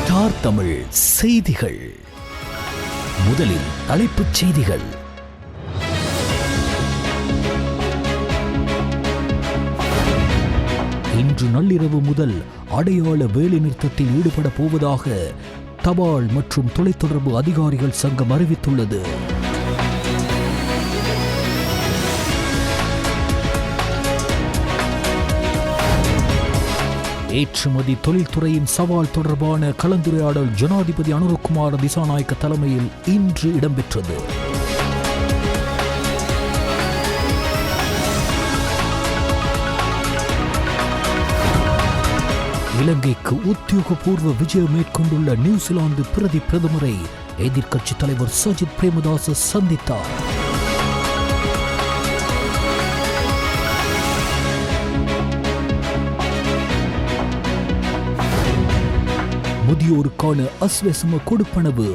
Star Tamil செய்திகள். முதலில் தலைப்புச் செய்திகள். இன்று நள்ளிரவு முதல் அடையாள வேலைநிறுத்தத்தில் ஈடுபட போவதாக தபால் மற்றும் தொலைத்தொடர்பு அதிகாரிகள் சங்கம் அறிவித்துள்ளது. ஏற்றுமதி தொழில்துறையின் சவால் தொடர்பான கலந்துரையாடல் ஜனாதிபதி அனுரகுமார திசாநாயக்க தலைமையில் இன்று இடம்பெற்றது. இலங்கைக்கு உத்தியோகபூர்வ விஜயம் மேற்கொண்டுள்ள நியூசிலாந்து பிரதி பிரதமரை எதிர்க்கட்சித் தலைவர் சஜித் பிரேமதாச சந்தித்தார். முதியோருக்கான அஸ்வசம கொடுப்பனவு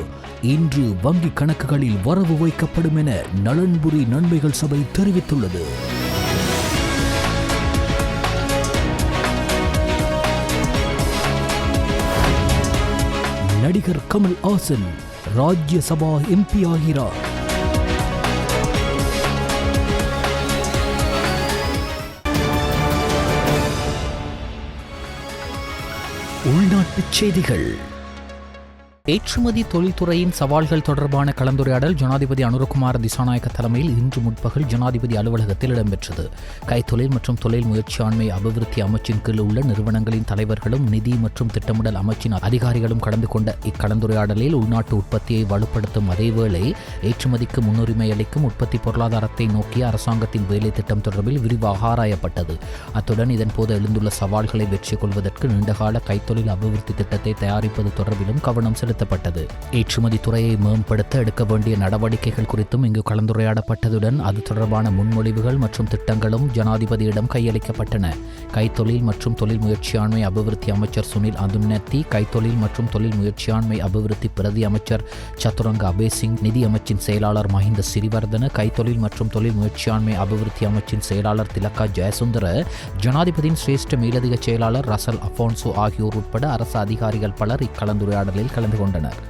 இன்று வங்கி கணக்குகளில் வரவு வைக்கப்படும் என நலன்புரி நன்மைகள் சபை தெரிவித்துள்ளது. நடிகர் கமல் ஹாசன் ராஜ்யசபா எம்பி ஆகிறார். உள்நாட்டுச் செய்திகள். ஏற்றுமதி தொழில்துறையின் சவால்கள் தொடர்பான கலந்துரையாடல் ஜனாதிபதி அனுரகுமார திசாநாயக்க தலைமையில் இன்று முற்பகல் ஜனாதிபதி அலுவலகத்தில் இடம்பெற்றது. கைத்தொழில் மற்றும் தொழில் முயற்சியாண்மை அபிவிருத்தி அமைச்சின் கீழ் உள்ள நிறுவனங்களின் தலைவர்களும் நிதி மற்றும் திட்டமிடல் அமைச்சின் அதிகாரிகளும் கலந்து கொண்ட இக்கலந்துரையாடலில் உள்நாட்டு உற்பத்தியை வலுப்படுத்தும் அதேவேளை ஏற்றுமதிக்கு முன்னுரிமை அளிக்கும் உற்பத்தி பொருளாதாரத்தை நோக்கிய அரசாங்கத்தின் வேலை திட்டம் தொடர்பில் விரிவாக ஆராயப்பட்டது. அத்துடன் இதன்போது எழுந்துள்ள சவால்களை வெற்றி கொள்வதற்கு நீண்டகால கைத்தொழில் அபிவிருத்தி திட்டத்தை தயாரிப்பது தொடர்பிலும் கவனம் செலுத்தப்பட்டது. ஏற்றுமதி துறையை மேம்படுத்த எடுக்க வேண்டிய நடவடிக்கைகள் குறித்தும் இங்கு கலந்துரையாடப்பட்டதுடன் அது தொடர்பான முன்மொழிவுகள் மற்றும் திட்டங்களும் ஜனாதிபதியிடம் கையளிக்கப்பட்டன. கைத்தொழில் மற்றும் தொழில் முயற்சியாண்மை அபிவிருத்தி அமைச்சர் சுனில் அதுன்னத்தி, கைத்தொழில் மற்றும் தொழில் முயற்சியாண்மை அபிவிருத்தி பிரதி அமைச்சர் சதுரங்க அபேசிங், நிதி அமைச்சின் செயலாளர் மஹிந்த சிறிவர்தன, கைத்தொழில் மற்றும் தொழில் முயற்சியாண்மை அபிவிருத்தி அமைச்சின் செயலாளர் திலக்கா ஜெயசுந்தர, ஜனாதிபதியின் சிரேஷ்ட மேலதிக செயலாளர் ரசல் அஃபோன்சோ ஆகியோர் உட்பட அரசு அதிகாரிகள் பலர் இக்கலந்துரையாடலில் கலந்து கொண்டனர்.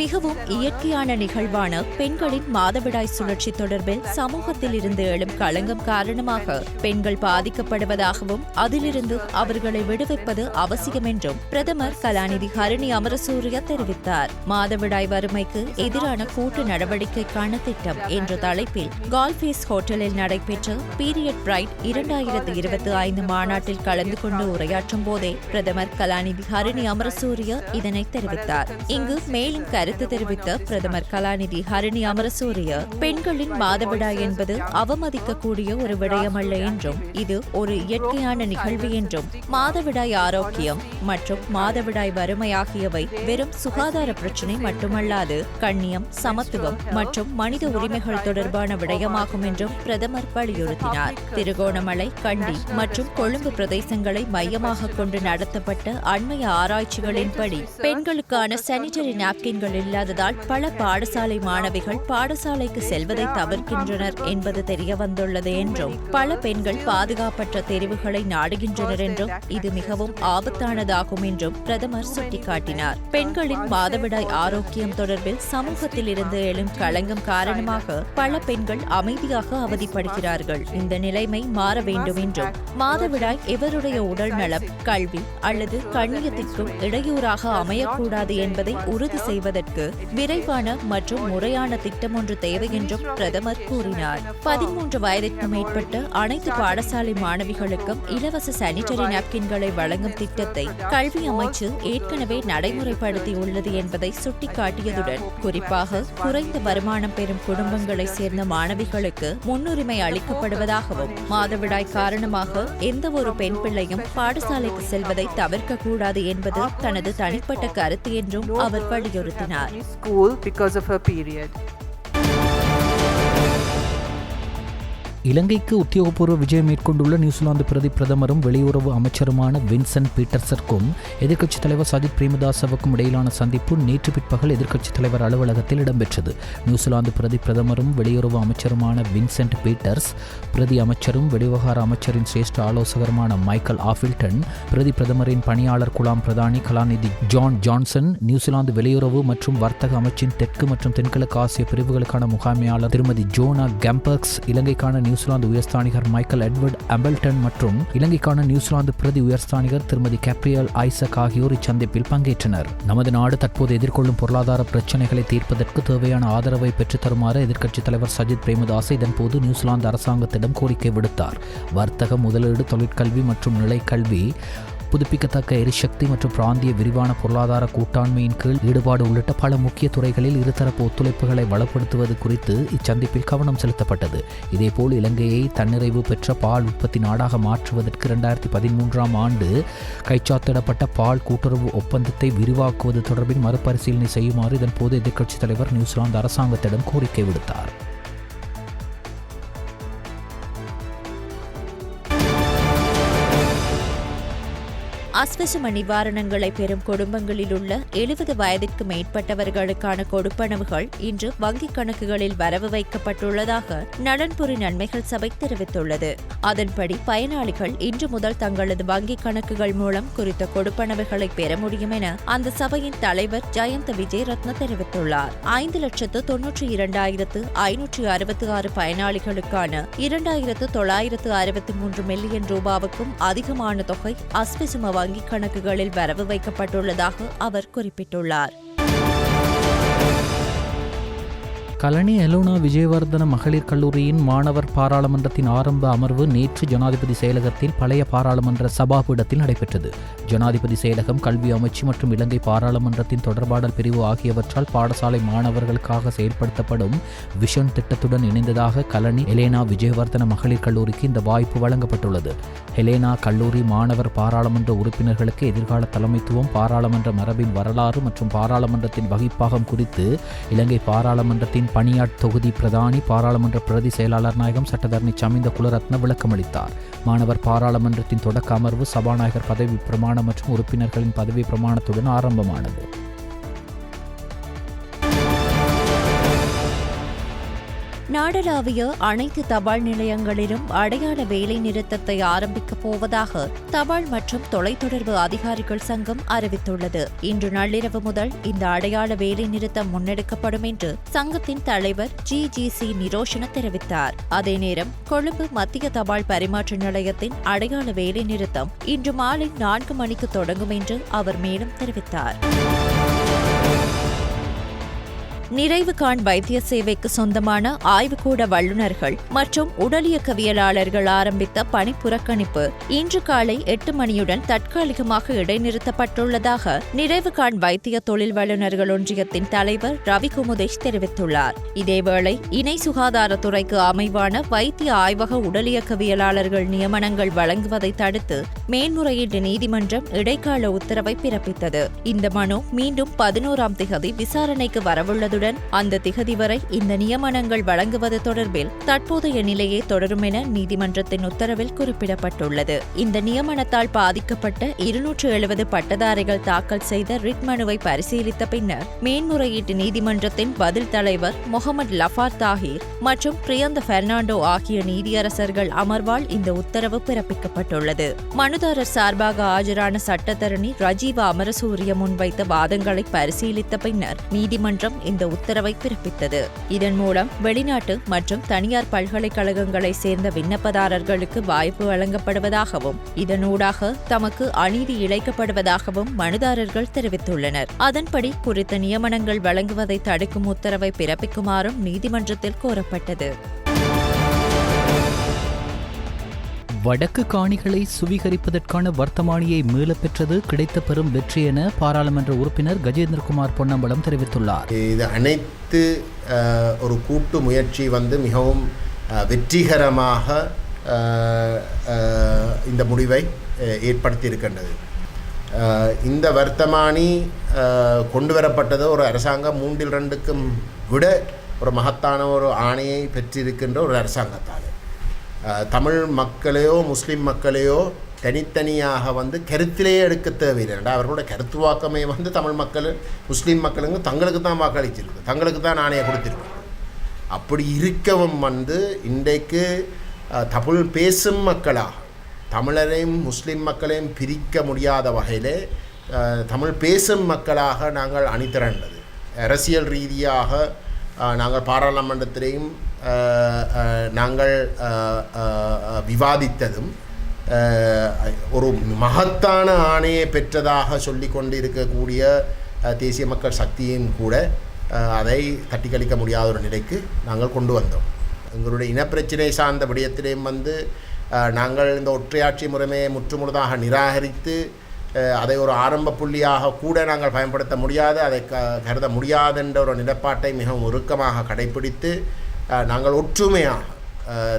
மிகவும் இயற்கையான நிகழ்வான பெண்களின் மாதவிடாய் சுழற்சி தொடர்பில் சமூகத்தில் இருந்து எழும் களங்கம் காரணமாக பெண்கள் பாதிக்கப்படுவதாகவும் அதிலிருந்து அவர்களை விடுவிப்பது அவசியம் என்றும் பிரதமர் கலாநிதி ஹரணி அமரசூரிய தெரிவித்தார். மாதவிடாய் வறுமைக்கு எதிரான கூட்டு நடவடிக்கைக்கான திட்டம் என்ற தலைப்பில் கால்ஃபேஸ் ஹோட்டலில் நடைபெற்ற பீரியட் பிரைட் 2025 மாநாட்டில் கலந்து கொண்டு உரையாற்றும் போதே பிரதமர் கலாநிதி ஹரணி அமரசூரிய இதனை தெரிவித்தார். இங்கு மேலும் கருத்து தெரிவித்த பிரதமர் கலாநிதி ஹரணி அமரசூரிய, பெண்களின் மாதவிடாய் என்பது அவமதிக்கக்கூடிய ஒரு விடயமல்ல என்றும் இது ஒரு இயற்கையான நிகழ்வு என்றும் மாதவிடாய் ஆரோக்கியம் மற்றும் மாதவிடாய் வறுமை ஆகியவை வெறும் சுகாதார பிரச்சினை மட்டுமல்லாது கண்ணியம், சமத்துவம் மற்றும் மனித உரிமைகள் தொடர்பான விடயமாகும் என்றும் பிரதமர் வலியுறுத்தினார். திருகோணமலை, கண்டி மற்றும் கொழும்பு பிரதேசங்களை மையமாக கொண்டு நடத்தப்பட்ட அண்மைய ஆராய்ச்சிகளின்படி பெண்களுக்கான சானிட்டரி நாப்கின்கள் இல்லாததால் பல பாடசாலை மாணவிகள் பாடசாலைக்கு செல்வதை தவிர்க்கின்றனர் என்பது தெரிய வந்துள்ளது என்றும் பல பெண்கள் பாதுகாப்பற்ற தெரிவுகளை நாடுகின்றனர் என்றும் இது மிகவும் ஆபத்தானதாகும் என்றும் பிரதமர் சுட்டிக்காட்டினார். பெண்களின் மாதவிடாய் ஆரோக்கியம் தொடர்பில் சமூகத்தில் இருந்து எழும் களங்கம் காரணமாக பல பெண்கள் அமைதியாக அவதிப்படுகிறார்கள். இந்த நிலைமை மாற வேண்டும் என்றும் மாதவிடாய் எவருடைய உடல் நலம், கல்வி அல்லது கண்ணியத்திற்கும் இடையூறாக அமையக்கூடாது என்பதை உறுதி செய்வதற்கு விரைவான மற்றும் முறையான திட்டம் ஒன்று தேவை என்றும் பிரதமர் கூறினார். 13 வயதிற்கு மேற்பட்ட அனைத்து பாடசாலை மாணவிகளுக்கும் இலவச சானிட்டரி நாப்கின்களை வழங்கும் திட்டத்தை கல்வி அமைச்சு ஏற்கனவே நடைமுறைப்படுத்தியுள்ளது என்பதை சுட்டிக்காட்டியதுடன் குறிப்பாக குறைந்த வருமானம் பெறும் குடும்பங்களை சேர்ந்த மாணவிகளுக்கு முன்னுரிமை அளிக்கப்படுவதாகவும் மாதவிடாய் காரணமாக எந்த ஒரு பெண் பிள்ளையும் பாடசாலைக்கு செல்வதை தவிர்க்கக்கூடாது என்பது தனது தனிப்பட்ட கருத்து என்றும் அவர் வலியுறுத்தினார். School because of her period. இலங்கைக்கு உத்தியோகபூர்வ விஜயம் மேற்கொண்டுள்ள நியூசிலாந்து பிரதமரும் வெளியுறவு அமைச்சருமான வின்சென்ட் பீட்டர்ஸிற்கும் எதிர்க்கட்சித் தலைவர் சஜித் பிரேமதாசவுக்கும் இடையிலான சந்திப்பு நேற்று பிற்பகல் எதிர்க்கட்சித் தலைவர் அலுவலகத்தில் இடம்பெற்றது. நியூசிலாந்து பிரதமரும் வெளியுறவு அமைச்சருமான வின்சென்ட் பீட்டர்ஸ், பிரதி அமைச்சரும் வெளிவிவகார அமைச்சரின் சிரேஷ்ட ஆலோசகருமான மைக்கேல் ஆஃபில்டன், பிரதமரின் பணியாளர் குலாம் பிரதானி கலாநிதி ஜான் ஜான்சன், நியூசிலாந்து வெளியுறவு மற்றும் வர்த்தக அமைச்சின் தெற்கு மற்றும் தென்கிழக்கு ஆசிய பிரிவுகளுக்கான முகாமையாளர் திருமதி ஜோனா கம்பர்க்ஸ், இலங்கைக்கான நியூசிலாந்து உயர்ஸ்தானிகர் மைக்கேல் எட்வர்ட் அம்பல்டன் மற்றும் இலங்கைக்கான நியூசிலாந்து பிரதி உயர்ஸ்தானிகர் திருமதி கேப்ரியல் ஐசக் ஆகியோர் இச்சந்திப்பில் பங்கேற்றனர். நமது நாடு தற்போது எதிர்கொள்ளும் பொருளாதார பிரச்சினைகளை தீர்ப்பதற்கு தேவையான ஆதரவை பெற்றுத் தருமாறு எதிர்க்கட்சித் தலைவர் சஜித் பிரேமதாச இதன்போது நியூசிலாந்து அரசாங்கத்திடம் கோரிக்கை விடுத்தார். வர்த்தக, முதலீடு, தொழிற்கல்வி மற்றும் நிலைக்கல்வி, புதுப்பிக்கத்தக்க எரிசக்தி மற்றும் பிராந்திய விரிவான பொருளாதார கூட்டாண்மையின் கீழ் ஈடுபாடு உள்ளிட்ட பல முக்கிய துறைகளில் இருதரப்பு ஒத்துழைப்புகளை வளப்படுத்துவது குறித்து இச்சந்திப்பில் கவனம் செலுத்தப்பட்டது. இதேபோல் இலங்கையை தன்னிறைவு பெற்ற பால் உற்பத்தி நாடாக மாற்றுவதற்கு 2013ஆம் ஆண்டு கைச்சாத்திடப்பட்ட பால் கூட்டுறவு ஒப்பந்தத்தை விரிவாக்குவது தொடர்பில் மறுபரிசீலனை செய்யுமாறு இதன்போது எதிர்க்கட்சித் தலைவர் நியூசிலாந்து அரசாங்கத்திடம் கோரிக்கை விடுத்தார். அஸ்வசம நிவாரணங்களை பெறும் குடும்பங்களில் உள்ள 70 வயதிற்கு மேற்பட்டவர்களுக்கான கொடுப்பனவுகள் இன்று வங்கிக் கணக்குகளில் வரவு வைக்கப்பட்டுள்ளதாக நலன்புரி நன்மைகள் சபை தெரிவித்துள்ளது. அதன்படி பயனாளிகள் இன்று முதல் தங்களது வங்கிக் கணக்குகள் மூலம் குறித்த கொடுப்பனவுகளை பெற முடியும் என அந்த சபையின் தலைவர் ஜயந்த விஜயரத்ன தெரிவித்துள்ளார். 5,92,566 பயனாளிகளுக்கான 2,963 மில்லியன் ரூபாவுக்கும் அதிகமான தொகை அஸ்வசம வங்கிக் கணக்குகளில் வரவு வைக்கப்பட்டுள்ளதாக அவர் குறிப்பிட்டுள்ளார். கலனி எலோனா விஜயவர்தன மகளிர் கல்லூரியின் மாணவர் பாராளுமன்றத்தின் ஆரம்ப அமர்வு நேற்று ஜனாதிபதி செயலகத்தில் பழைய பாராளுமன்ற சபாபீடத்தில் நடைபெற்றது. ஜனாதிபதி செயலகம், கல்வி அமைச்சு மற்றும் இலங்கை பாராளுமன்றத்தின் தொடர்பாடல் பிரிவு ஆகியவற்றால் பாடசாலை மாணவர்களுக்காக செயல்படுத்தப்படும் விஷன் திட்டத்துடன் இணைந்ததாக கலனி எலேனா விஜயவர்தன மகளிர் கல்லூரிக்கு இந்த வாய்ப்பு வழங்கப்பட்டுள்ளது. ஹெலேனா கல்லூரி மாணவர் பாராளுமன்ற உறுப்பினர்களுக்கு எதிர்கால தலைமைத்துவம், பாராளுமன்ற மரபின் வரலாறு மற்றும் பாராளுமன்றத்தின் வகிப்பாகம் குறித்து இலங்கை பாராளுமன்றத்தின் பணியாட் தொகுதி பிரதானி பாராளுமன்ற பிரதி செயலாளர் நாயகம் சட்டத்தரணி சமிந்த குலரத்ன விளக்கமளித்தார். மாணவர் பாராளுமன்றத்தின் தொடக்க அமர்வு சபாநாயகர் பதவி பிரமாணம் மற்றும் உறுப்பினர்களின் பதவி பிரமாணத்துடன் ஆரம்பமானது. நாடளாவிய அனைத்து தபால் நிலையங்களிலும் அடையாள வேலை நிறுத்தத்தை ஆரம்பிக்கப் போவதாக தபால் மற்றும் தொலைத்தொடர்பு அதிகாரிகள் சங்கம் அறிவித்துள்ளது. இன்று நள்ளிரவு முதல் இந்த அடையாள வேலை நிறுத்தம் முன்னெடுக்கப்படும் என்று சங்கத்தின் தலைவர் GGC நிரோஷன தெரிவித்தார். அதே நேரம் கொழும்பு மத்திய தபால் பரிமாற்ற நிலையத்தின் அடையாள வேலை நிறுத்தம் இன்று மாலை 4 மணிக்கு தொடங்கும் என்று அவர் மேலும் தெரிவித்தார். நிறைவுகாண் வைத்திய சேவைக்கு சொந்தமான ஆய்வுக்கூட வல்லுநர்கள் மற்றும் உடலியக்கவியலாளர்கள் ஆரம்பித்த பணி புறக்கணிப்பு இன்று காலை 8 மணியுடன் தற்காலிகமாக இடைநிறுத்தப்பட்டுள்ளதாக நிறைவுகாண் வைத்திய தொழில் வல்லுநர்கள் ஒன்றியத்தின் தலைவர் ரவி குமுதேஷ் தெரிவித்துள்ளார். இதேவேளை இணை சுகாதாரத்துறைக்கு அமைவான வைத்திய ஆய்வக உடலியக்கவியலாளர்கள் நியமனங்கள் வழங்குவதை தடுத்து மேன்முறையீட்டு நீதிமன்றம் இடைக்கால உத்தரவை பிறப்பித்தது. இந்த மனு மீண்டும் 11ஆம் திகதி விசாரணைக்கு வரவுள்ளது. அந்த திகதி வரை இந்த நியமனங்கள் வழங்குவது தொடர்பில் தற்போதைய நிலையே தொடரும் என நீதிமன்றத்தின் உத்தரவில் குறிப்பிடப்பட்டுள்ளது. இந்த நியமனத்தால் பாதிக்கப்பட்ட 270 பட்டதாரிகள் தாக்கல் செய்த ரிட் மனுவை பரிசீலித்த பின்னர் மேன்முறையீட்டு நீதிமன்றத்தின் பதில் தலைவர் முகமது லஃபார் தாஹிர் மற்றும் பிரியந்த பெர்னாண்டோ ஆகிய நீதியரசர்கள் அமர்வால் இந்த உத்தரவு பிறப்பிக்கப்பட்டுள்ளது. மனுதாரர் சார்பாக ஆஜரான சட்டத்தரணி ரஜீவா அமரசூரிய முன்வைத்த வாதங்களை பரிசீலித்த பின்னர் நீதிமன்றம் இந்த உத்தரவை பிறப்பித்தது. இதன் மூலம் வெளிநாட்டு மற்றும் தனியார் பல்கலைக்கழகங்களை சேர்ந்த விண்ணப்பதாரர்களுக்கு வாய்ப்பு வழங்கப்படுவதாகவும் இதனூடாக தமக்கு அநீதி இழைக்கப்படுவதாகவும் மனுதாரர்கள் தெரிவித்துள்ளனர். அதன்படி குறித்த நியமனங்கள் வழங்குவதை தடுக்கும் உத்தரவை பிறப்பிக்குமாறும் நீதிமன்றத்தில் கோரப்பட்டது. வடக்கு காணிகளை சுவீகரிப்பதற்கான வர்த்தமானியை மீளப் பெற்றது கிடைத்த பெரும் வெற்றி என பாராளுமன்ற உறுப்பினர் கஜேந்திரகுமார் பொன்னம்பலம் தெரிவித்துள்ளார். இது அனைத்து ஒரு கூட்டு முயற்சி மிகவும் வெற்றிகரமாக இந்த முடிவை ஏற்படுத்தியிருக்கின்றது. இந்த வர்த்தமானி கொண்டு வரப்பட்டது ஒரு அரசாங்கம் 3/2க்கும் விட ஒரு மகத்தான ஒரு ஆணையை பெற்றிருக்கின்ற ஒரு அரசாங்கத்தால். தமிழ் மக்களையோ முஸ்லீம் மக்களையோ தனித்தனியாக வந்து கருத்திலேயே எடுக்க தேவையில்லை. அவர்களோட கருத்துவாக்கமே வந்து தமிழ் மக்கள் முஸ்லீம் மக்களுங்க தங்களுக்கு தான் வாக்களிச்சிருக்கு, தங்களுக்கு தான் நாணயம் கொடுத்துருக்கு. அப்படி இருக்கவும் வந்து இன்றைக்கு தமிழ் பேசும் மக்களாக தமிழரையும் முஸ்லீம் மக்களையும் பிரிக்க முடியாத வகையிலே தமிழ் பேசும் மக்களாக நாங்கள் அணிதிரண்டது. அரசியல் ரீதியாக நாங்கள் பாராளுமன்றத்திலேயும் நாங்கள் விவாதித்ததும் ஒரு மகத்தான ஆணையை பெற்றதாக சொல்லி கொண்டு இருக்கக்கூடிய தேசிய மக்கள் சக்தியும் கூட அதை தட்டி கழிக்க முடியாத ஒரு நிலைக்கு நாங்கள் கொண்டு வந்தோம். எங்களுடைய இனப்பிரச்சினை சார்ந்த விடயத்திலேயும் வந்து நாங்கள் இந்த ஒற்றையாட்சி முறைமையை முற்றுமுழுதாக நிராகரித்து அதை ஒரு ஆரம்ப புள்ளியாக கூட நாங்கள் பயன்படுத்த முடியாது, அதை கருத முடியாதென்ற ஒரு நிலைப்பாட்டை மிகவும் உருக்கமாக கடைப்பிடித்து நாங்கள் ஒற்றுமையாக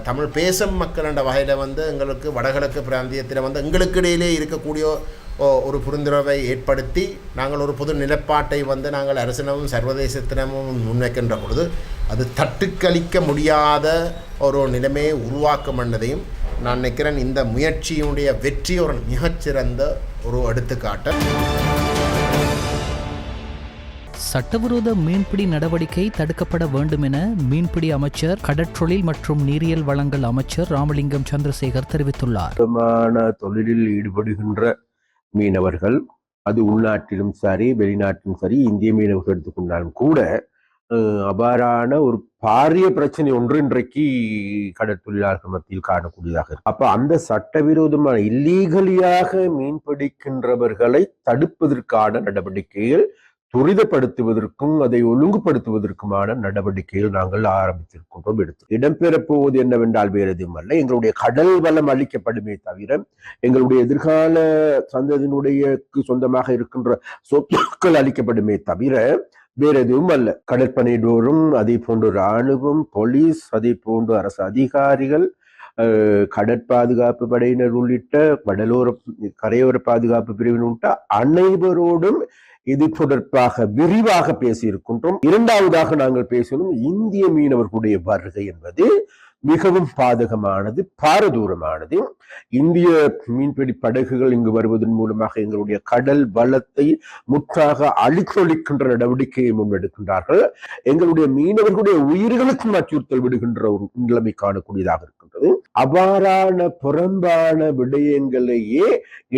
தமிழ் பேசும் மக்கள் என்ற வகையில் வந்து எங்களுக்கு வடகிழக்கு பிராந்தியத்தில் வந்து எங்களுக்கு இடையிலே இருக்கக்கூடிய ஒரு புரிந்துணர்வை ஏற்படுத்தி நாங்கள் ஒரு பொது நிலைப்பாட்டை வந்து நாங்கள் அரசினமும் சர்வதேசத்தினமும் முன்வைக்கின்ற பொழுது அது தட்டுக்களிக்க முடியாத ஒரு நிலைமையை உருவாக்கும் என்பதையும் நான் நினைக்கிறேன். இந்த முயற்சியினுடைய வெற்றி ஒரு மிகச்சிறந்த ஒரு எடுத்துக்காட்டு. சட்டவிரோத மீன்பிடி நடவடிக்கை தடுக்கப்பட வேண்டும் என மீன்பிடி அமைச்சர், கடற்றொழில் மற்றும் நீரியல் வளங்கள் அமைச்சர் ராமலிங்கம் சந்திரசேகர் தெரிவித்துள்ளார். தொழிலில் ஈடுபடுகின்ற மீனவர்கள், அது உள்நாட்டிலும் சரி வெளிநாட்டிலும் சரி, இந்திய மீனவர்கள் எடுத்துக்கொண்டாலும் கூட அபாரான ஒரு பாரிய பிரச்சனை ஒன்று இன்றைக்கு கடற்தொழிலாளர்கள் மத்தியில் காணக்கூடியதாக இருக்கு. அப்ப அந்த சட்டவிரோதமான இல்லீகலியாக மீன்பிடிக்கின்றவர்களை தடுப்பதற்கான நடவடிக்கைகள் துரிதப்படுத்துவதற்கும் அதை ஒழுங்குபடுத்துவதற்குமான நடவடிக்கைகள் நாங்கள் ஆரம்பித்திருக்கின்றோம். இடம்பெறப் போவது என்னவென்றால் வேறு எதுவும் அல்ல, எங்களுடைய கடல் வளம் அளிக்கப்படுமே தவிர எங்களுடைய எதிர்கால சந்ததியினுடைய சொந்தமாக இருக்கின்ற சொத்துக்கள் அளிக்கப்படுமே தவிர வேற எதுவும் அல்ல. கடற்படையினரும், அதே போன்று இராணுவம், போலீஸ், அதே போன்று அரசு அதிகாரிகள், கடற்பாதுகாப்பு படையினர் உள்ளிட்ட கரையோர பாதுகாப்பு பிரிவினர் உள்ளிட்ட அனைவரோடும் இது தொடர்பாக விரிவாக பேசியிருக்கின்றோம். இரண்டாவதாக நாங்கள் பேசணும், இந்திய மீனவர்களுடைய வருகை என்பது மிகவும் பாதகமானது, பாரதூரமானது. இந்திய மீன்பிடி படகுகள் இங்கு வருவதன் மூலமாக எங்களுடைய கடல் வளத்தை முற்றாக அழித்தொழிக்கின்ற நடவடிக்கையை முன்னெடுக்கின்றார்கள். எங்களுடைய மீனவர்களுடைய உயிர்களுக்கும் அச்சுறுத்தல் விடுகின்ற ஒரு நிலைமை காணக்கூடியதாக இருக்கின்றது. அவ்வாறான புறம்பான விடயங்களையே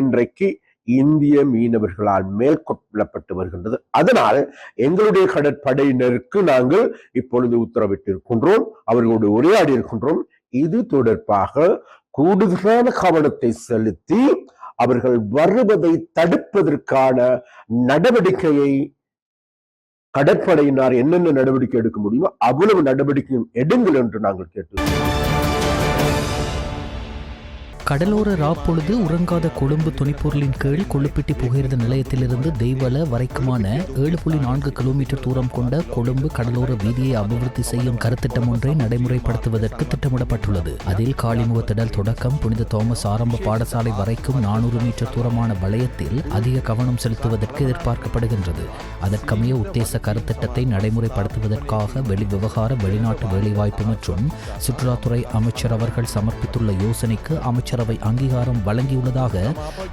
இன்றைக்கு இந்திய மீனவர்களால் மேற்கொள்ளப்பட்டு வருகின்றது. அதனால் எங்களுடைய கடற்படையினருக்கு நாங்கள் இப்பொழுது உத்தரவிட்டிருக்கின்றோம், அவர்களோடு உரையாடி இருக்கின்றோம். இது தொடர்பாக கூடுதலான கவனத்தை செலுத்தி அவர்கள் வருவதை தடுப்பதற்கான நடவடிக்கையை கடற்படையினர் என்னென்ன நடவடிக்கை எடுக்க முடியுமோ அவ்வளவு நடவடிக்கையும் எடுங்கள் என்று நாங்கள் கேட்டு. கடலோர ராப்பொழுது உறங்காத கொழும்பு துணைப்பொருளின் கீழ் கொள்ளுப்பிட்டி புகையிரத நிலையத்திலிருந்து தெய்வல வரைக்குமான 7.4 கிலோமீட்டர் தூரம் கொண்ட கொழும்பு கடலோர வீதியை அபிவிருத்தி செய்யும் கருத்திட்டம் ஒன்றை நடைமுறைப்படுத்துவதற்கு திட்டமிடப்பட்டுள்ளது. அதில் காளிமுகத்திடல் தொடக்கம் புனித தோமஸ் ஆரம்ப பாடசாலை வரைக்கும் 400 மீட்டர் தூரமான வளையத்தில் அதிக கவனம் செலுத்துவதற்கு எதிர்பார்க்கப்படுகின்றது. அதற்கமைய உத்தேச கருத்திட்டத்தை நடைமுறைப்படுத்துவதற்காக வெளிவிவகார, வெளிநாட்டு வேலைவாய்ப்பு மற்றும் சுற்றுலாத்துறை அமைச்சர் அவர்கள் சமர்ப்பித்துள்ள யோசனைக்கு அமைச்சரவை அங்கீகாரம் வழங்கியுள்ளதாக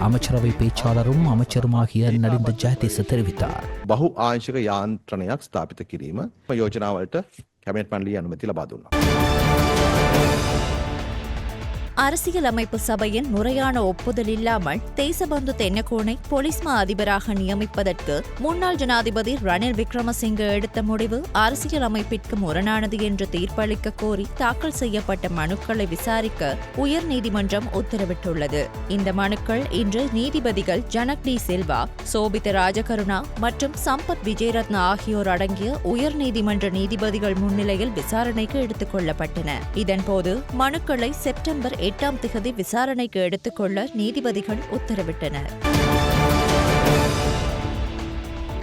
அமைச்சரவை பேச்சாளரும் அமைச்சருமாகிய நலிந்த ஜெயதிස தெரிவித்தார். බහු ආංශික යාන්ත්‍රණයක් ස්ථාපිත කිරීම යෝජනාවලට කැබිනට් මණ්ඩලයේ අනුමැතිය ලබා දුන්නා. அரசியலமைப்பு சபையின் முறையான ஒப்புதல் இல்லாமல் தேசபந்து தென்னகோனை போலீஸ் மா அதிபராக நியமிப்பதற்கு முன்னாள் ஜனாதிபதி ரணில் விக்ரமசிங்கே எடுத்த முடிவு அரசியலமைப்பிற்கு முரணானது என்று தீர்ப்பளிக்க கோரி தாக்கல் செய்யப்பட்ட மனுக்களை விசாரிக்க உயர்நீதிமன்றம் உத்தரவிட்டுள்ளது. இந்த மனுக்கள் இன்று நீதிபதிகள் ஜனக் டி சில்வா, சோபித ராஜகருணா மற்றும் சம்பத் விஜயரத்ன ஆகியோர் அடங்கிய உயர்நீதிமன்ற நீதிபதிகள் முன்னிலையில் விசாரணைக்கு எடுத்துக் கொள்ளப்பட்டன. இதன்போது மனுக்களை செப்டம்பர் 8ஆம் திகதி விசாரணைக்கு எடுத்துக்கொள்ள நீதிபதிகள் உத்தரவிட்டனர்.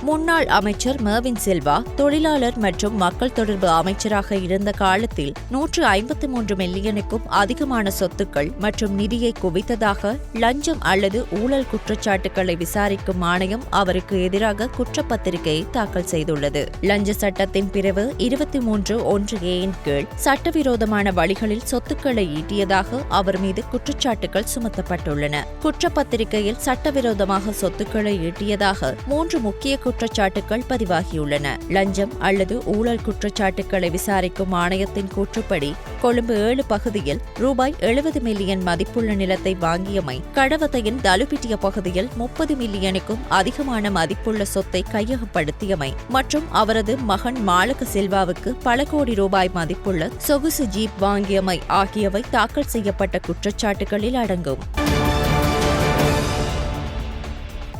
முன்னாள் அமைச்சர் மெர்வின் சில்வா தொழிலாளர் மற்றும் மக்கள் தொடர்பு அமைச்சராக இருந்த காலத்தில் 153 மில்லியனுக்கும் அதிகமான சொத்துக்கள் மற்றும் நிதியை குவித்ததாக லஞ்சம் அல்லது ஊழல் குற்றச்சாட்டுகளை விசாரிக்கும் ஆணையம் அவருக்கு எதிராக குற்றப்பத்திரிகையை தாக்கல் செய்துள்ளது. லஞ்ச சட்டத்தின் பிரிவு 23(1)(a)ன் கீழ் சட்டவிரோதமான வழிகளில் சொத்துக்களை ஈட்டியதாக அவர் மீது குற்றச்சாட்டுகள் சுமத்தப்பட்டுள்ளன. குற்றப்பத்திரிகையில் சட்டவிரோதமாக சொத்துக்களை ஈட்டியதாக 3 முக்கிய குற்றச்சாட்டுகள் பதிவாகியுள்ளன. லஞ்சம் அல்லது ஊழல் குற்றச்சாட்டுகளை விசாரிக்கும் ஆணையத்தின் கூற்றுப்படி கொழும்பு 7 பகுதியில் ₹70 மில்லியன் மதிப்புள்ள நிலத்தை வாங்கியமை, கடவத்தையின் தலுபிட்டிய பகுதியில் 30 மில்லியனுக்கும் அதிகமான மதிப்புள்ள சொத்தை கையகப்படுத்தியமை மற்றும் அவரது மகன் மாலக சில்வாவுக்கு பல கோடி ரூபாய் மதிப்புள்ள சொகுசு ஜீப் வாங்கியமை ஆகியவை தாக்கல் செய்யப்பட்ட குற்றச்சாட்டுகளில் அடங்கும்.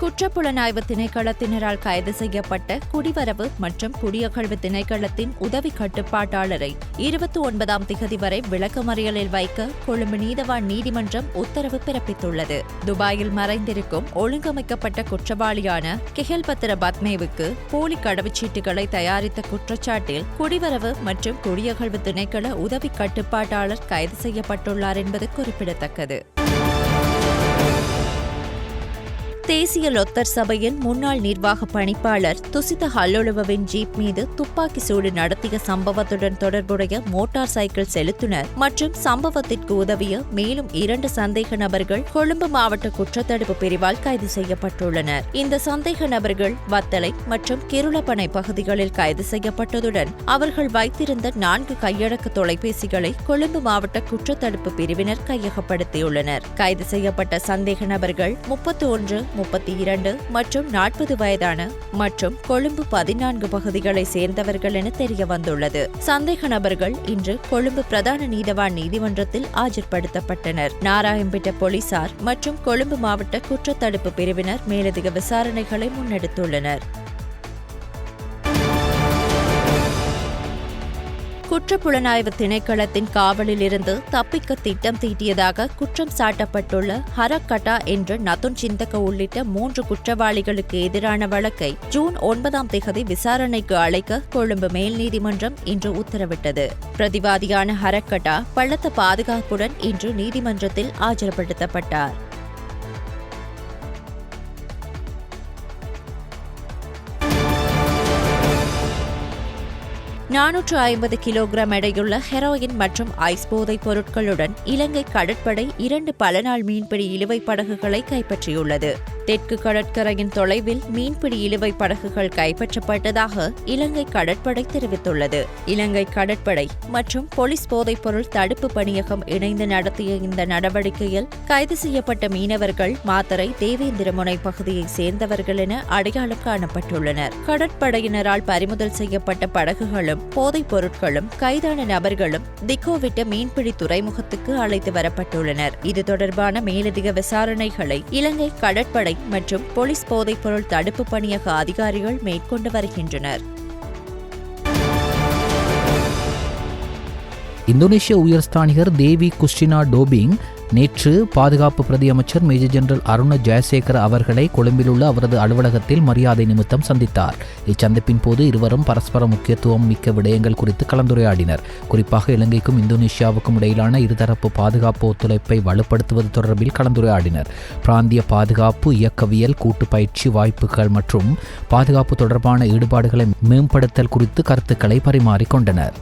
குற்றப்புலனாய்வு திணைக்களத்தினரால் கைது செய்யப்பட்ட குடிவரவு மற்றும் குடியகழ்வு திணைக்களத்தின் உதவி கட்டுப்பாட்டாளரை 29ஆம் திகதி வரை விளக்கமறியலில் வைக்க கொழும்பு நீதவான் நீதிமன்றம் உத்தரவு பிறப்பித்துள்ளது. துபாயில் மறைந்திருக்கும் ஒழுங்கமைக்கப்பட்ட குற்றவாளியான கெஹல்பத்ர பத்மேவுக்கு போலி கடவுச்சீட்டுகளை தயாரித்த குற்றச்சாட்டில் குடிவரவு மற்றும் குடியகழ்வு திணைக்கள உதவி கட்டுப்பாட்டாளர் கைது செய்யப்பட்டுள்ளார் என்பது குறிப்பிடத்தக்கது. தேசிய லொத்தர் சபையின் முன்னாள் நிர்வாக பணிப்பாளர் துசித ஹல்லொலுவவின் ஜீப் மீது துப்பாக்கி சூடு நடத்திய சம்பவத்துடன் தொடர்புடைய மோட்டார் சைக்கிள் செலுத்துனர் மற்றும் சம்பவத்திற்கு உதவிய மேலும் 2 சந்தேக நபர்கள் கொழும்பு மாவட்ட குற்றத்தடுப்பு பிரிவால் கைது செய்யப்பட்டுள்ளனர். இந்த சந்தேக நபர்கள் வத்தளை மற்றும் கிருளப்பனை பகுதிகளில் கைது செய்யப்பட்டதுடன் அவர்கள் வைத்திருந்த 4 கையடக்க தொலைபேசிகளை கொழும்பு மாவட்ட குற்றத்தடுப்பு பிரிவினர் கையகப்படுத்தியுள்ளனர். கைது செய்யப்பட்ட சந்தேக நபர்கள் 31, 32 மற்றும் 40 வயதான மற்றும் கொழும்பு 14 பகுதிகளை சேர்ந்தவர்கள் என தெரியவந்துள்ளது. சந்தேக நபர்கள் இன்று கொழும்பு பிரதான நீதவான் நீதிமன்றத்தில் ஆஜர்படுத்தப்பட்டனர். நாராயம்பேட்டை போலீசார் மற்றும் கொழும்பு மாவட்ட குற்றத்தடுப்பு பிரிவினர் மேலதிக விசாரணைகளை முன்னெடுத்துள்ளனர். குற்றப்புலனாய்வு திணைக்களத்தின் காவலில் இருந்து தப்பிக்க திட்டம் தீட்டியதாக குற்றம் சாட்டப்பட்டுள்ள ஹரக்கட்டா என்ற நதுன் சிந்தக உள்ளிட்ட 3 குற்றவாளிகளுக்கு எதிரான வழக்கை ஜூன் 9ஆம் திகதி விசாரணைக்கு அழைக்க கொழும்பு மேல் நீதிமன்றம் இன்று உத்தரவிட்டது. பிரதிவாதியான ஹரக்கட்டா பலத்த பாதுகாப்புடன் இன்று நீதிமன்றத்தில் ஆஜர்படுத்தப்பட்டார். 450 கிலோகிராம் எடையுள்ள ஹெரோயின் மற்றும் ஐஸ் போதைப் பொருட்களுடன் இலங்கை கடற்படை 2 பலநாள் மீன்பிடி இழுவை படகுகளை கைப்பற்றியுள்ளது. தெற்கு கடற்கரையின் தொலைவில் மீன்பிடி இழுவை படகுகள் கைப்பற்றப்பட்டதாக இலங்கை கடற்படை தெரிவித்துள்ளது. இலங்கை கடற்படை மற்றும் போலீஸ் போதைப்பொருள் தடுப்பு பணியகம் இணைந்து நடத்திய இந்த நடவடிக்கையில் கைது செய்யப்பட்ட மீனவர்கள் மாத்தறை தேவேந்திரமுனை பகுதியைச் சேர்ந்தவர்கள் என அடையாளம் காணப்பட்டுள்ளனர். கடற்படையினரால் பறிமுதல் செய்யப்பட்ட படகுகளும் போதைப் பொருட்களும் கைதான நபர்களும் திக்கோவிட்ட மீன்பிடி துறைமுகத்துக்கு அழைத்து வரப்பட்டுள்ளனர். இது தொடர்பான மேலதிக விசாரணைகளை இலங்கை கடற்படை மற்றும் போலீஸ் போதைப்பொருள் தடுப்பு பணியக அதிகாரிகள் மேற்கொண்டு வருகின்றனர். இந்தோனேஷிய உயர்ஸ்தானிகர் தேவி குஸ்டினா டோபிங் நேற்று பாதுகாப்பு பிரதி அமைச்சர் மேஜர் ஜெனரல் அருண ஜெயசேகர அவர்களை கொழும்பிலுள்ள அவரது அலுவலகத்தில் மரியாதை நிமித்தம் சந்தித்தார். இச்சந்திப்பின் போது இருவரும் பரஸ்பர முக்கியத்துவம் மிக்க விடயங்கள் குறித்து கலந்துரையாடினர். குறிப்பாக இலங்கைக்கும் இந்தோனேஷியாவுக்கும் இடையிலான இருதரப்பு பாதுகாப்பு ஒத்துழைப்பை வலுப்படுத்துவது தொடர்பில் கலந்துரையாடினர். பிராந்திய பாதுகாப்பு, இயக்கவியல், கூட்டு பயிற்சி வாய்ப்புகள் மற்றும் பாதுகாப்பு தொடர்பான ஈடுபாடுகளை மேம்படுத்தல் குறித்து கருத்துக்களை பரிமாறிக்கொண்டனர்.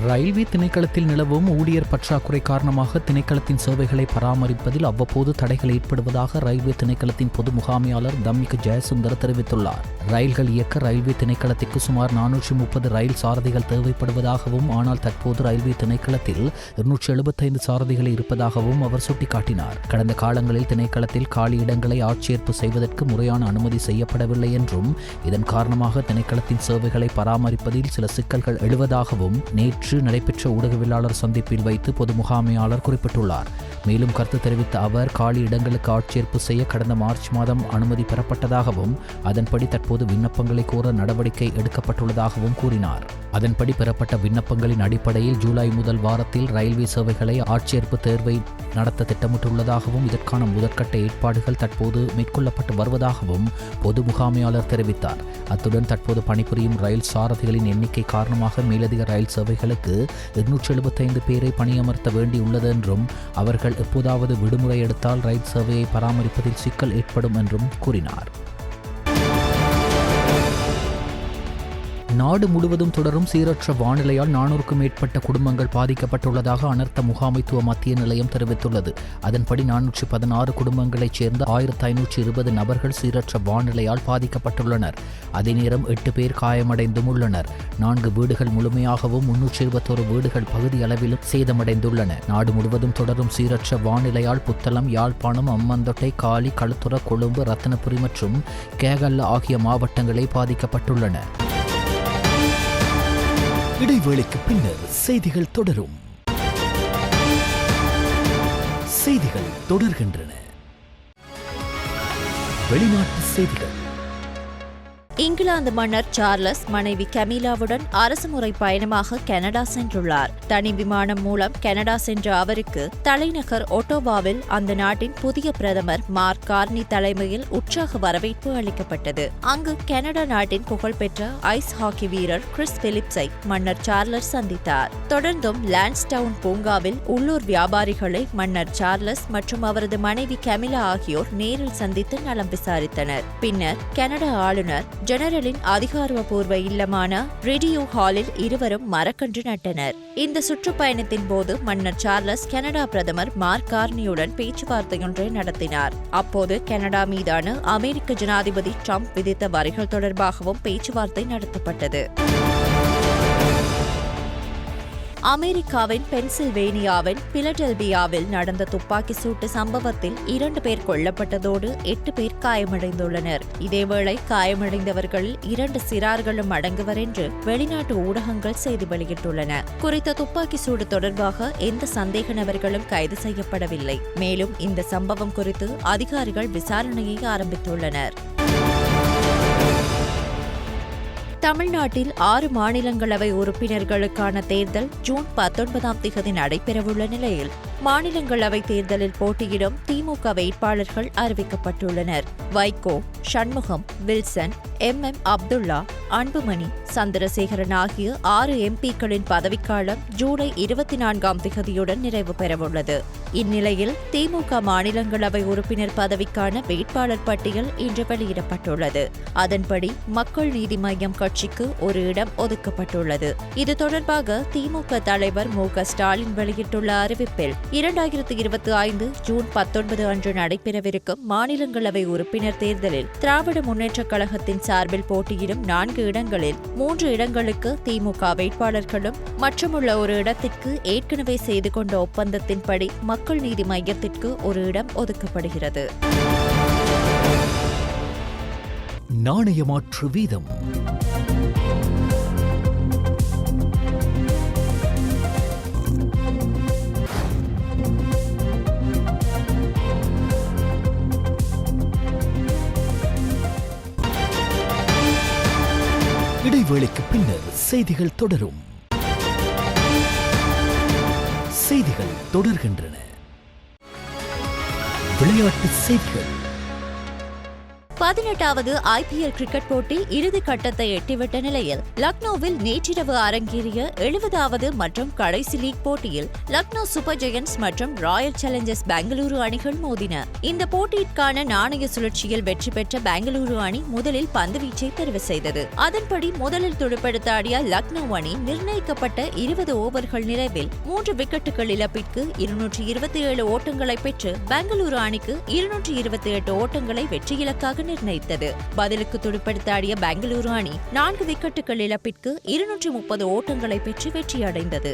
ரயில்வே திணைக்களத்தில் நிலவும் ஊழியர் பற்றாக்குறை காரணமாக திணைக்களத்தின் சேவைகளை பராமரிப்பதில் அவ்வப்போது தடைகள் ஏற்படுவதாக ரயில்வே திணைக்களத்தின் பொது முகாமையாளர் தம்மிக ஜெயசுந்தர் தெரிவித்துள்ளார். ரயில்கள் இயக்க ரயில்வே திணைக்களத்திற்கு சுமார் 430 ரயில் சாரதிகள் தேவைப்படுவதாகவும், ஆனால் தற்போது ரயில்வே திணைக்களத்தில் 275 சாரதிகள் இருப்பதாகவும் அவர் சுட்டிக்காட்டினார். கடந்த காலங்களில் திணைக்களத்தில் காலி இடங்களை ஆட்சேர்ப்பு செய்வதற்கு முறையான அனுமதி செய்யப்படவில்லை என்றும், இதன் காரணமாக திணைக்களத்தின் சேவைகளை பராமரிப்பதில் சில சிக்கல்கள் எழுவதாகவும் நேற்று நடைபெற்ற ஊடகவியலாளர் சந்திப்பில் வைத்து பொது முகாமையாளர் குறிப்பிட்டுள்ளார். மேலும் கருத்து தெரிவித்த அவர், காலி இடங்களுக்கு ஆட்சேர்ப்பு செய்ய கடந்த மார்ச் மாதம் அனுமதி பெறப்பட்டதாகவும், அதன்படி தற்போது விண்ணப்பங்களை கோர நடவடிக்கை எடுக்கப்பட்டுள்ளதாகவும் கூறினார். அதன்படி பெறப்பட்ட விண்ணப்பங்களின் அடிப்படையில் ஜூலை முதல் வாரத்தில் ரயில்வே சேவைகளை ஆட்சேர்ப்பு தேர்வை நடத்த திட்டமிட்டுள்ளதாகவும் இதற்கான முதற்கட்ட ஏற்பாடுகள் தற்போது மேற்கொள்ளப்பட்டு வருவதாகவும் பொது முகாமையாளர் தெரிவித்தார். அத்துடன் தற்போது பணிபுரியும் ரயில் சாரதிகளின் எண்ணிக்கை காரணமாக மேலதிக ரயில் சேவைகளுக்கு 275 பேரை பணியமர்த்த வேண்டியுள்ளது என்றும் அவர்கள் எப்போதாவது விடுமுறை எடுத்தால் ரயில் சேவையை பராமரிப்பதில் சிக்கல் ஏற்படும் என்றும் கூறினார். நாடு முழுவதும் தொடரும் சீரற்ற வானிலையால் 400க்கும் மேற்பட்ட குடும்பங்கள் பாதிக்கப்பட்டுள்ளதாக அனர்த்த முகாமைத்துவ மத்திய நிலையம் தெரிவித்துள்ளது. அதன்படி 416 குடும்பங்களைச் சேர்ந்த 1520 நபர்கள் சீரற்ற வானிலையால் பாதிக்கப்பட்டுள்ளனர். அதே நேரம் 8 பேர் காயமடைந்தும் உள்ளனர். 4 வீடுகள் முழுமையாகவும் 321 வீடுகள் பகுதி அளவிலும் சேதமடைந்துள்ளன. நாடு முழுவதும் தொடரும் சீரற்ற வானிலையால் புத்தளம், யாழ்ப்பாணம், அம்மந்தொட்டை, காலி, களுத்துறை, கொழும்பு, ரத்தினபுரி மற்றும் கேகல்ல ஆகிய மாவட்டங்களே பாதிக்கப்பட்டுள்ளன. இடைவேளைக்கு பின்னர் செய்திகள் தொடரும். செய்திகள் தொடர்கின்றன. வெளிநாட்டு செய்திகள். இங்கிலாந்து மன்னர் சார்லஸ் மனைவி கமீலாவுடன் அரசுமுறை பயணமாக கனடா சென்றுள்ளார். தனி விமானம் மூலம் கனடா சென்ற அவருக்கு தலைநகர் ஒட்டோவாவில் அந்த நாட்டின் புதிய பிரதமர் மார்க் கார்னி தலைமையில் உற்சாக வரவேற்பு அளிக்கப்பட்டது. அங்கு கனடா நாட்டின் புகழ்பெற்ற ஐஸ் ஹாக்கி வீரர் கிறிஸ் பிலிப்ஸை மன்னர் சார்லஸ் சந்தித்தார். தொடர்ந்தும் லான்ஸ்டவுன் பூங்காவில் உள்ளூர் வியாபாரிகளை மன்னர் சார்லஸ் மற்றும் அவரது மனைவி கமிலா ஆகியோர் நேரில் சந்தித்து நலம் விசாரித்தனர். பின்னர் கனடா ஆளுநர் ஜெனரலின் அதிகாரப்பூர்வ இல்லமான ரிடியூ ஹாலில் இருவரும் மரக்கன்று நட்டனர். இந்த சுற்றுப்பயணத்தின் போது மன்னர் சார்லஸ் கனடா பிரதமர் மார்க் கார்னியுடன் பேச்சுவார்த்தையொன்றை நடத்தினார். அப்போது கனடா மீதான அமெரிக்க ஜனாதிபதி ட்ரம்ப் விதித்த வரிகள் தொடர்பாகவும் பேச்சுவார்த்தை நடத்தப்பட்டது. அமெரிக்காவின் பென்சில்வேனியாவின் பிலடெல்பியாவில் நடந்த துப்பாக்கி சூட்டு சம்பவத்தில் 2 பேர் கொல்லப்பட்டதோடு 8 பேர் காயமடைந்துள்ளனர். இதேவேளை காயமடைந்தவர்களில் 2 சிறார்களும் அடங்குவர் என்று வெளிநாட்டு ஊடகங்கள் செய்தி வெளியிட்டுள்ளன. குறித்த துப்பாக்கி சூடு தொடர்பாக எந்த சந்தேக நபர்களும் கைது செய்யப்படவில்லை. மேலும் இந்த சம்பவம் குறித்து அதிகாரிகள் விசாரணையை ஆரம்பித்துள்ளனர். தமிழ்நாட்டில் 6 மாநிலங்களவை உறுப்பினர்களுக்கான தேர்தல் ஜூன் 19ஆம் தேதி நடைபெறவுள்ள நிலையில் மாநிலங்களவை தேர்தலில் போட்டியிடும் திமுக வேட்பாளர்கள் அறிவிக்கப்பட்டுள்ளனர். வைகோ, சண்முகம், வில்சன், MM அப்துல்லா, அன்புமணி, சந்திரசேகரன் ஆகிய 6 எம்பிக்களின் பதவிக்காலம் ஜூலை 24ஆம் தேதியுடன் நிறைவு பெறவுள்ளது. இந்நிலையில் திமுக மாநிலங்களவை உறுப்பினர் பதவிக்கான வேட்பாளர் பட்டியல் இன்று வெளியிடப்பட்டுள்ளது. அதன்படி மக்கள் நீதி மய்யம் கட்சிக்கு ஒரு இடம் ஒதுக்கப்பட்டுள்ளது. இது தொடர்பாக திமுக தலைவர் மு.க. ஸ்டாலின் வெளியிட்டுள்ள அறிவிப்பில் 2025 ஜூன் 19 அன்று நடைபெறவிருக்கும் மாநிலங்களவை உறுப்பினர் தேர்தலில் திராவிட முன்னேற்றக் கழகத்தின் சார்பில் போட்டியிடும் 4 இடங்களில் 3 இடங்களுக்கு திமுக வேட்பாளர்களும் மற்றுமுள்ள ஒரு இடத்திற்கு ஏற்கனவே செய்து கொண்ட ஒப்பந்தத்தின்படி மக்கள் நீதி மய்யத்திற்கு ஒரு இடம் ஒதுக்கப்படுகிறது. நாணய மாற்று வீதம். இடைவேளைக்கு பின்னர் செய்திகள் தொடரும். செய்திகள் தொடர்கின்றன. விளையாட்டு செய்திகள். 18வது IPL கிரிக்கெட் போட்டி இறுதிக் கட்டத்தை எட்டிவிட்ட நிலையில் லக்னோவில் நேற்றிரவு அரங்கேறிய 70வது மற்றும் கடைசி லீக் போட்டியில் லக்னோ சூப்பர் ஜெயண்ட்ஸ் மற்றும் ராயல் சேலஞ்சர்ஸ் பெங்களூரு அணிகள் மோதின. இந்த போட்டியிற்கான நாணய சுழற்சியில் வெற்றி பெற்ற பெங்களூரு அணி முதலில் பந்துவீச்சை தெரிவு செய்தது. அதன்படி முதலில் துடுப்படுத்த ஆடிய லக்னோ அணி நிர்ணயிக்கப்பட்ட 20 ஓவர்கள் நிறைவில் 3 விக்கெட்டுகள் இழப்பிற்கு 227 ஓட்டங்களை பெற்று பெங்களூரு அணிக்கு 228 ஓட்டங்களை வெற்றி இலக்காக நிர்ணயித்தது. பதிலுக்கு துடுப்படுத்த ஆடிய பெங்களூரு அணி 4 விக்கெட்டுகள் இழப்பிற்கு 230 ஓட்டங்களை பெற்று வெற்றியடைந்தது.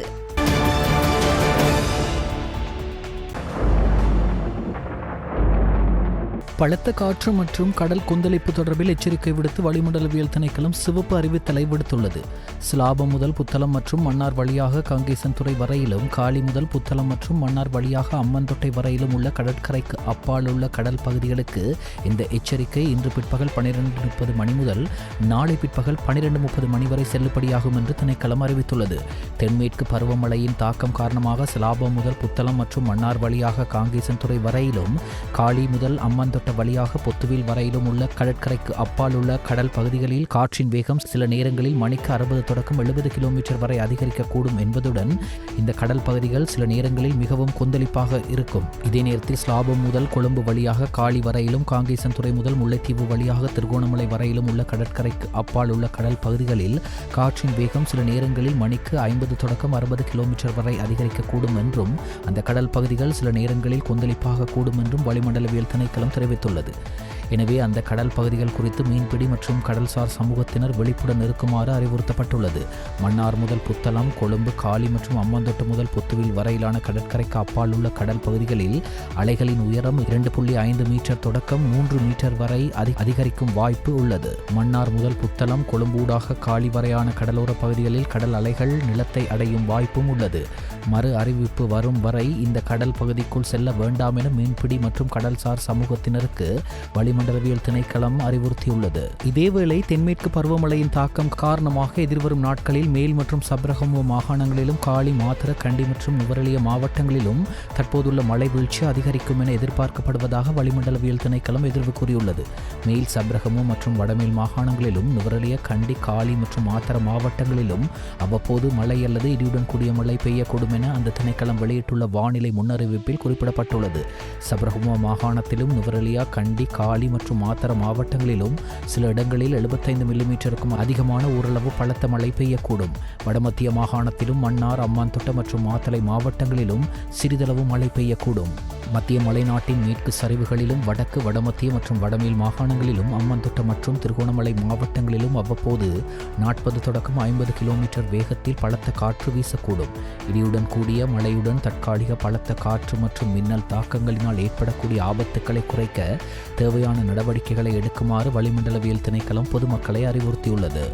பலத்த காற்று மற்றும் கடல் கொந்தளிப்பு தொடர்பில் எச்சரிக்கை விடுத்து வளிமண்டலவியல் திணைக்களம் சிவப்பு அறிவித்தலை விடுத்துள்ளது. சிலாபம் முதல் புத்தளம் மற்றும் மன்னார் வழியாக காங்கேசன்துறை வரையிலும், காலி முதல் புத்தளம் மற்றும் மன்னார் வழியாக அம்மந்தொட்டை வரையிலும் உள்ள கடற்கரைக்கு அப்பால் உள்ள கடல் பகுதிகளுக்கு இந்த எச்சரிக்கை இன்று பிற்பகல் 12:30 மணி முதல் நாளை பிற்பகல் 12:30 மணி வரை செல்லுபடியாகும் என்று திணைக்களம் அறிவித்துள்ளது. தென்மேற்கு பருவமழையின் தாக்கம் காரணமாக சிலாபம் முதல் புத்தளம் மற்றும் மன்னார் வழியாக காங்கேசன்துறை வரையிலும், காலி முதல் அம்மந்தொட்டை வழியாக பொத்துவில் வரையிலும் உள்ள கடற்கரைக்கு அப்பால் உள்ள கடல் பகுதிகளில் காற்றின் வேகம் சில நேரங்களில் மணிக்கு 60 தொடக்கம் 70 கிலோமீட்டர் வரை அதிகரிக்கக்கூடும் என்பதுடன் இந்த கடல் பகுதிகள் சில நேரங்களில் மிகவும் கொந்தளிப்பாக இருக்கும். இதே நேரத்தில் ஸ்லாபம் முதல் கொழும்பு வழியாக காலி வரையிலும், காங்கேசன்துறை முதல் முல்லைத்தீவு வழியாக திருகோணமலை வரையிலும் உள்ள கடற்கரைக்கு அப்பால் உள்ள கடல் பகுதிகளில் காற்றின் வேகம் சில நேரங்களில் மணிக்கு 50 தொடக்கம் 60 கிலோமீட்டர் வரை அதிகரிக்கக்கூடும் என்றும் அந்த கடல் பகுதிகள் சில நேரங்களில் கொந்தளிப்பாக கூடும் என்றும் வளிமண்டலவியல் திணைக்களம் தெரிவித்துள்ளது. எனவே அந்த கடல் பகுதிகள் குறித்து மீன்பிடி மற்றும் கடல்சார் சமூகத்தினர் விழிப்புடன் இருக்குமாறு அறிவுறுத்தப்பட்டுள்ளது. மன்னார் முதல் புத்தளம், கொழும்பு, காலி மற்றும் அம்மந்தொட்டு முதல் புத்துவில் வரையிலான கடற்கரைக்கு அப்பால் உள்ள கடல் பகுதிகளில் அலைகளின் உயரம் 2.5 மீட்டர் தொடக்கம் 3 மீட்டர் வரை அதிகரிக்கும் வாய்ப்பு உள்ளது. மன்னார் முதல் புத்தளம், கொழும்பூடாக காலி வரையான கடலோர பகுதிகளில் கடல் அலைகள் நிலத்தை அடையும் வாய்ப்பும் உள்ளது. மறு அறிவிப்பு வரும் வரை இந்த கடல் பகுதிக்குள் செல்ல வேண்டாம் என மீன்பிடி மற்றும் கடல்சார் சமூகத்தினருக்கு வளிமண்டலவியல் திணைக்களம் அறிவுறுத்தியுள்ளது. இதேவேளை தென்மேற்கு பருவமழையின் தாக்கம் காரணமாக எதிர்வரும் நாட்களில் மேல் மற்றும் சப்ரகமுவ மாகாணங்களிலும், காலி, மாத்தர, கண்டி மற்றும் நுவரெலியா மாவட்டங்களிலும் தற்போதுள்ள மழை வீழ்ச்சி அதிகரிக்கும் என எதிர்பார்க்கப்படுவதாக வளிமண்டலவியல் திணைக்களம் எதிர்வு கூறியுள்ளது. மேல் சப்ரகமு மற்றும் வடமேல் மாகாணங்களிலும், நுவரெலியா, கண்டி, காலி மற்றும் மாத்தர மாவட்டங்களிலும் அவ்வப்போது மழை அல்லது இடியுடன் கூடிய மழை பெய்யக்கூடும் என அந்த திணைக்களம் வெளியிட்டுள்ள வானிலை முன்னறிவிப்பில் குறிப்பிடப்பட்டுள்ளது. சப்ரகமுவ மாகாணத்திலும், நுவரெலியா, கண்டி, காலி மற்றும் மாத்தர மாவட்டங்களிலும் சில இடங்களில் 75 மில்லிமீட்டருக்கும் அதிகமான ஓரளவு பலத்த மழை பெய்யக்கூடும். வடமத்திய மாகாணத்திலும், மன்னார், அம்பாந்தோட்டை மற்றும் மாத்தளை மாவட்டங்களிலும் சிறிதளவு மழை பெய்யக்கூடும். மத்திய மலைநாட்டின் மேற்கு சரிவுகளிலும், வடக்கு, வடமத்திய மற்றும் வடமேல் மாகாணங்களிலும், அம்மந்தோட்டை மற்றும் திருகோணமலை மாவட்டங்களிலும் அவ்வப்போது 40 தொடக்கம் 50 கிலோமீட்டர் வேகத்தில் பலத்த காற்று வீசக்கூடும். இடியுடன் கூடிய மழையுடன் தற்காலிக பலத்த காற்று மற்றும் மின்னல் தாக்கங்களினால் ஏற்படக்கூடிய ஆபத்துக்களை குறைக்க தேவையான நடவடிக்கைகளை எடுக்குமாறு வளிமண்டலவியல் திணைக்களம் பொதுமக்களை அறிவுறுத்தியுள்ளது.